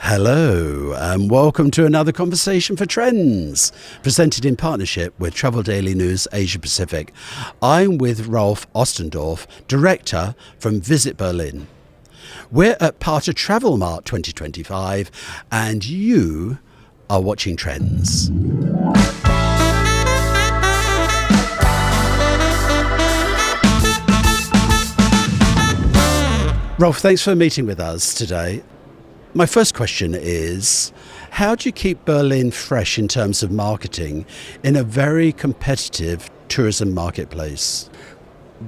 Hello and welcome to another Conversation for Trends, presented in partnership with Travel Daily News Asia Pacific. I'm with Ralf Ostendorf, Director from Visit Berlin. We're at PATA Travel Mart 2025 and you are watching Trends. Ralf, thanks for meeting with us today. My first question is, how do you keep Berlin fresh in terms of marketing in a very competitive tourism marketplace?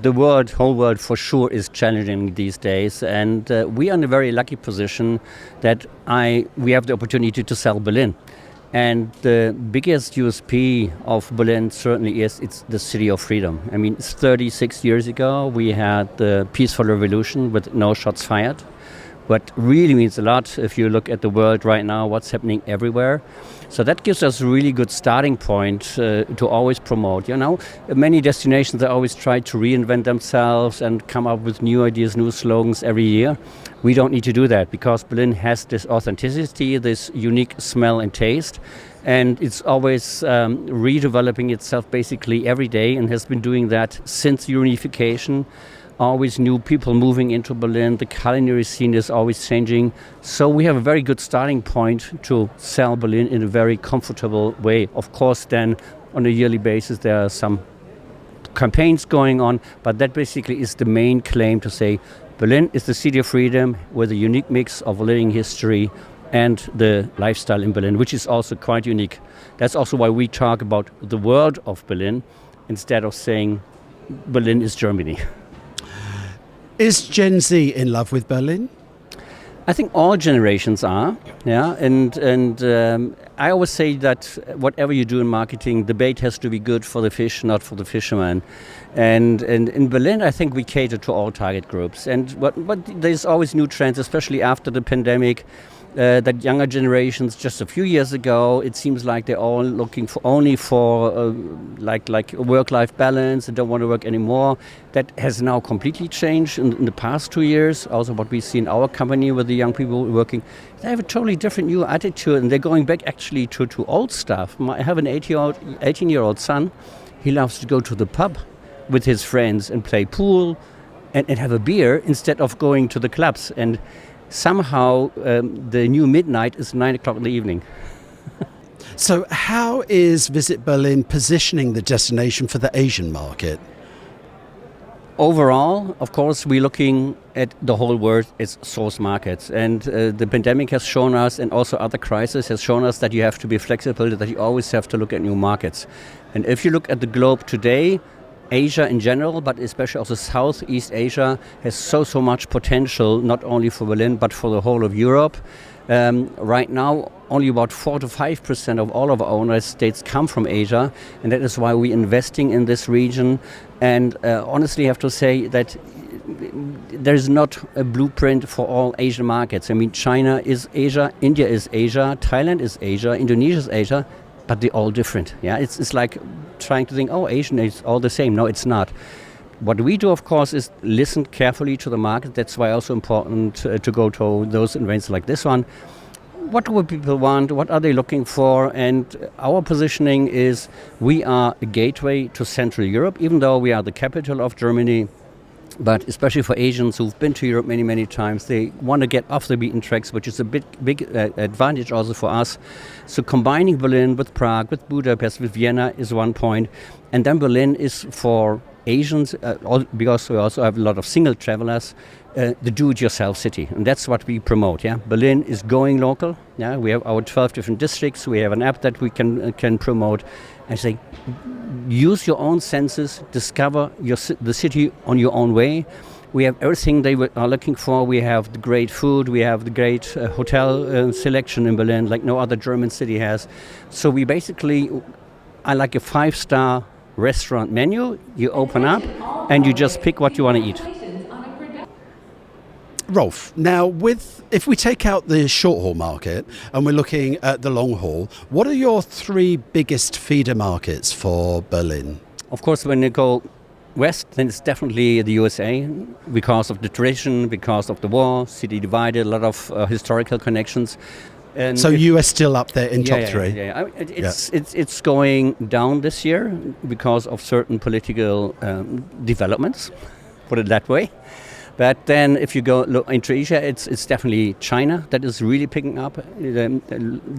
The whole world for sure is challenging these days, and we are in a very lucky position that we have the opportunity to sell Berlin. And the biggest USP of Berlin certainly is it's the city of freedom. I mean, 36 years ago we had the peaceful revolution with no shots fired. What really means a lot if you look at the world right now, what's happening everywhere. So that gives us a really good starting point to always promote. You know, many destinations, they always try to reinvent themselves and come up with new ideas, new slogans every year. We don't need to do that because Berlin has this authenticity, this unique smell and taste. And it's always redeveloping itself basically every day and has been doing that since unification. Always new people moving into Berlin. The culinary scene is always changing. So we have a very good starting point to sell Berlin in a very comfortable way. Of course, then on a yearly basis, there are some campaigns going on, but that basically is the main claim to say Berlin is the city of freedom with a unique mix of living history and the lifestyle in Berlin, which is also quite unique. That's also why we talk about the world of Berlin instead of saying Berlin is Germany. Is Gen Z in love with Berlin? I think all generations are, yeah. And I always say that whatever you do in marketing, the bait has to be good for the fish, not for the fisherman. And in Berlin, I think we cater to all target groups. But there's always new trends, especially after the pandemic. That younger generations, just a few years ago, it seems like they're all looking only for like a work-life balance and don't want to work anymore. That has now completely changed in the past 2 years. Also what we see in our company with the young people working, they have a totally different new attitude and they're going back actually to old stuff. I have an 18-year-old son. He loves to go to the pub with his friends and play pool and have a beer instead of going to the clubs. And somehow the new midnight is 9 o'clock in the evening. So how is Visit Berlin positioning the destination for the Asian market? Overall, of course, we're looking at the whole world as source markets. And the pandemic has shown us, and also other crises has shown us that you have to be flexible, that you always have to look at new markets. And if you look at the globe today, Asia in general, but especially also Southeast Asia, has so much potential, not only for Berlin, but for the whole of Europe. Right now, only about 4 to 5% of all of our United States come from Asia, and that is why we're investing in this region. And honestly, I have to say that there is not a blueprint for all Asian markets. I mean, China is Asia, India is Asia, Thailand is Asia, Indonesia is Asia, but they're all different. Yeah, it's like trying to think, Asian is all the same. No, it's not. What we do, of course, is listen carefully to the market. That's why also important to go to those events like this one. What do people want? What are they looking for? And our positioning is we are a gateway to Central Europe, even though we are the capital of Germany. But especially for Asians who've been to Europe many times, they want to get off the beaten tracks, which is a big advantage also for us. So combining Berlin with Prague, with Budapest, with Vienna is one point. And then Berlin is for Asians, because we also have a lot of single travelers, the do-it-yourself city. And that's what we promote. Yeah, Berlin is going local. Yeah, we have our 12 different districts. We have an app that we can promote. I say, use your own senses, discover the city on your own way. We have everything they are looking for. We have the great food. We have the great hotel selection in Berlin, like no other German city has. So we basically, I like a 5-star restaurant menu. You open up and you just pick what you want to eat. Ralf, now if we take out the short haul market and we're looking at the long haul, what are your 3 biggest feeder markets for Berlin? Of course, when you go West, then it's definitely the USA because of the tradition, because of the war, city divided, a lot of historical connections. And so US still up there in top three? Yeah. It's going down this year because of certain political developments, put it that way. But then if you go look into Asia, it's definitely China that is really picking up.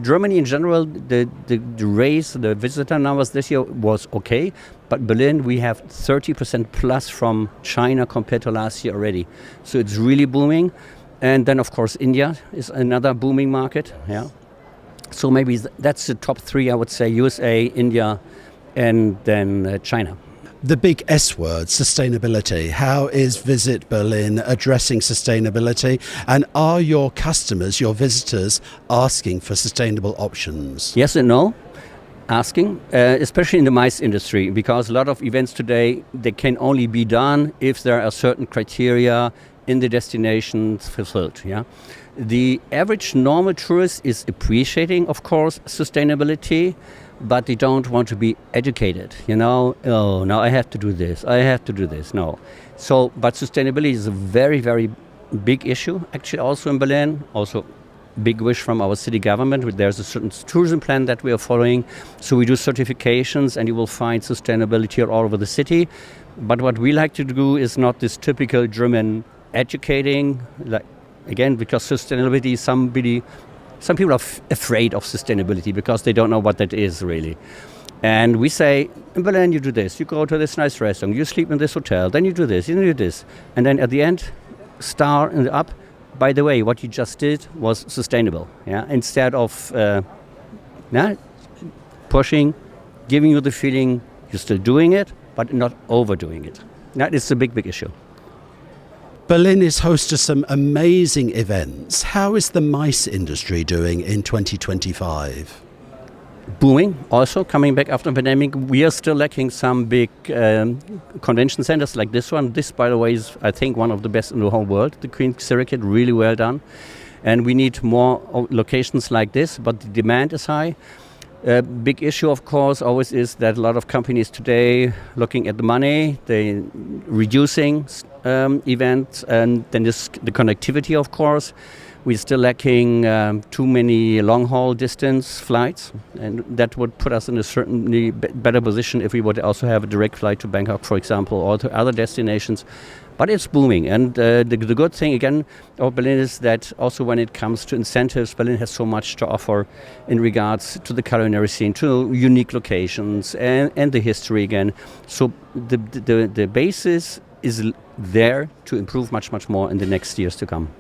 Germany in general, the raise, the visitor numbers this year was okay. But Berlin, we have 30% plus from China compared to last year already. So it's really booming. And then, of course, India is another booming market. Yeah. So maybe that's the top three, I would say, USA, India, and then China. The big S word, sustainability. How is Visit Berlin addressing sustainability? And are your customers, your visitors, asking for sustainable options? Yes and no. Asking, especially in the MICE industry, because a lot of events today, they can only be done if there are certain criteria in the destinations fulfilled. Yeah, the average normal tourist is appreciating, of course, sustainability, but they don't want to be educated. Oh, now I have to do this. I have to do this. No, but sustainability is a very, very big issue. Actually, also in Berlin, also big wish from our city government. There's a certain tourism plan that we are following. So we do certifications, and you will find sustainability all over the city. But what we like to do is not this typical German educating, again, because sustainability, some people are afraid of sustainability because they don't know what that is really. And we say, in Berlin, you do this, you go to this nice restaurant, you sleep in this hotel, then you do this, you do this. And then at the end, star in the up, by the way, what you just did was sustainable. Yeah, instead of pushing, giving you the feeling you're still doing it, but not overdoing it. That is a big, big issue. Berlin is host to some amazing events. How is the MICE industry doing in 2025? Booming, also coming back after the pandemic. We are still lacking some big convention centers like this one. This, by the way, is, I think, one of the best in the whole world. The Queen Circuit, really well done. And we need more locations like this, but the demand is high. A big issue, of course, always is that a lot of companies today looking at the money, they reducing events, and then the connectivity, of course. We're still lacking too many long-haul distance flights, and that would put us in a certainly better position if we would also have a direct flight to Bangkok, for example, or to other destinations. But it's booming, and the good thing, again, of Berlin is that also when it comes to incentives, Berlin has so much to offer in regards to the culinary scene, to unique locations, and the history again. So the basis is there to improve much, much more in the next years to come.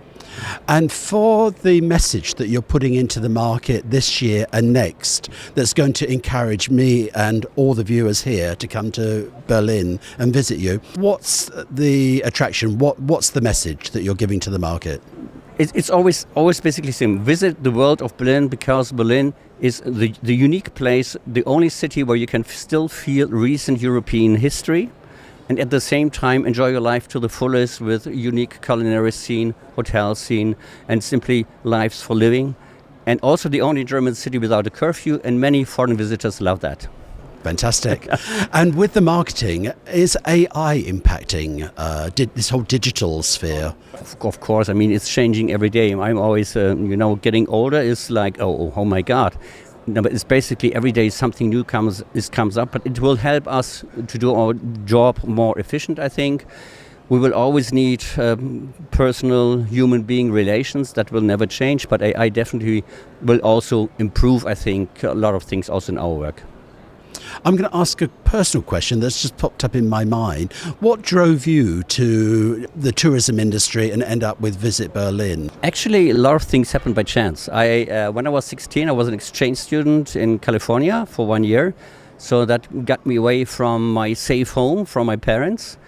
And for the message that you're putting into the market this year and next, that's going to encourage me and all the viewers here to come to Berlin and visit you, what's the attraction? What's the message that you're giving to the market? It's always basically the same. Visit the world of Berlin, because Berlin is the unique place, the only city where you can still feel recent European history, and at the same time enjoy your life to the fullest with unique culinary scene, hotel scene, and simply lives for living. And also the only German city without a curfew, and many foreign visitors love that. Fantastic. And with the marketing, is AI impacting this whole digital sphere? Of course, I mean, it's changing every day. I'm always, getting older is like, oh my God. No, but it's basically every day something new comes up, but it will help us to do our job more efficient, I think. We will always need personal human being relations. That will never change, but AI definitely will also improve, I think, a lot of things also in our work. I'm going to ask a personal question that's just popped up in my mind. What drove you to the tourism industry and end up with Visit Berlin? Actually, a lot of things happened by chance. When I was 16, I was an exchange student in California for 1 year. So that got me away from my safe home, from my parents.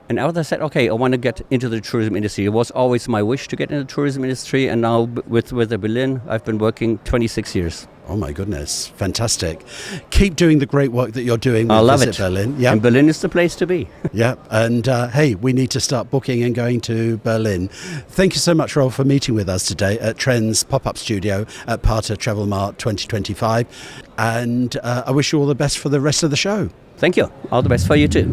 And after I said, okay, I want to get into the tourism industry. It was always my wish to get into the tourism industry. And now with Berlin, I've been working 26 years. Oh my goodness, fantastic. Keep doing the great work that you're doing with Visit Berlin. Yeah. And Berlin is the place to be. Yeah, and hey, we need to start booking and going to Berlin. Thank you so much, Ralf, for meeting with us today at Trends pop-up studio at PATA Travel Mart 2025. And I wish you all the best for the rest of the show. Thank you. All the best for you too.